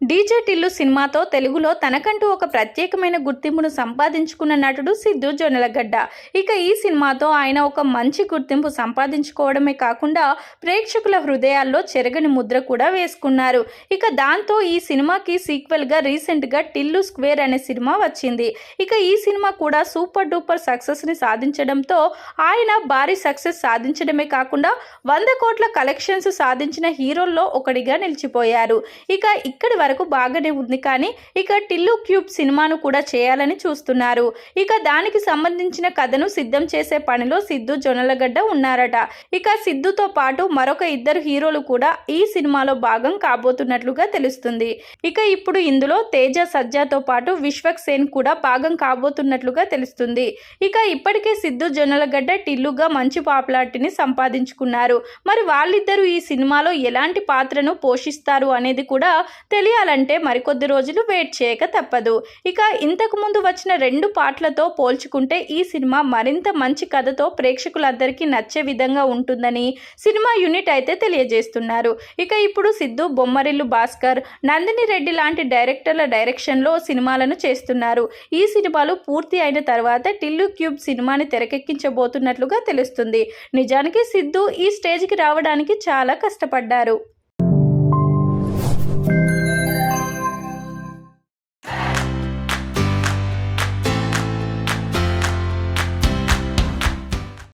DJ Tillu సినిమాతో తెలుగులో తనకంటూ ఒక ప్రత్యేకమైన గుర్తింపును సంపాదించుకున్న నటుడు సిద్ధు జొన్నలగడ్డ. ఇక ఈ సినిమాతో ఆయన ఒక మంచి గుర్తింపు సంపాదించుకోవడమే కాకుండా ప్రేక్షకుల హృదయాల్లో చెరగని ముద్ర కూడా వేసుకున్నారు. ఇక దాంతో ఈ సినిమాకి సీక్వెల్గా రీసెంట్గా టిల్లు స్క్వేర్ అనే సినిమా వచ్చింది. ఇక ఈ సినిమా కూడా సూపర్ డూపర్ సక్సెస్ని సాధించడంతో ఆయన భారీ సక్సెస్ సాధించడమే కాకుండా 100 కోట్ల కలెక్షన్స్ సాధించిన హీరోల్లో ఒకడిగా నిలిచిపోయారు. ఇక ఇక్కడి వరకు బాగానే ఉంది, కానీ ఇక టిల్లు క్యూబ్ సినిమాను కూడా చేయాలని చూస్తున్నారు. ఇక దానికి సంబంధించిన కథను సిద్ధం చేసే పనిలో సిద్ధు జొన్నలగడ్డ ఉన్నారట. ఇక సిద్ధుతో పాటు మరొక 2 హీరోలు కూడా ఈ సినిమాలో భాగం కాబోతున్నట్లుగా తెలుస్తుంది. ఇక ఇప్పుడు ఇందులో తేజ సజ్జాతో పాటు విశ్వక్ సేన్ కూడా భాగం కాబోతున్నట్లుగా తెలుస్తుంది. ఇక ఇప్పటికే సిద్ధు జొన్నలగడ్డ టిల్లుగా మంచి పాపులారిటీని సంపాదించుకున్నారు. మరి వాళ్ళిద్దరూ ఈ సినిమాలో ఎలాంటి పాత్రను పోషిస్తారు అనేది కూడా తెలియాలంటే మరికొద్ది రోజులు వెయిట్ చేయక తప్పదు. ఇక ఇంతకు ముందు వచ్చిన 2 పార్ట్లతో పోల్చుకుంటే ఈ సినిమా మరింత మంచి కథతో ప్రేక్షకులందరికీ నచ్చే విధంగా ఉంటుందని సినిమా యూనిట్ అయితే తెలియజేస్తున్నారు. ఇక ఇప్పుడు సిద్ధు బొమ్మరిల్లు భాస్కర్, నందిని రెడ్డి లాంటి డైరెక్టర్ల డైరెక్షన్లో సినిమాలను చేస్తున్నారు. ఈ సినిమాలు పూర్తి అయిన తర్వాత టిల్లు క్యూబ్ సినిమాని తెరకెక్కించబోతున్నట్లుగా తెలుస్తుంది. నిజానికి సిద్ధు ఈ స్టేజ్కి రావడానికి చాలా కష్టపడ్డారు.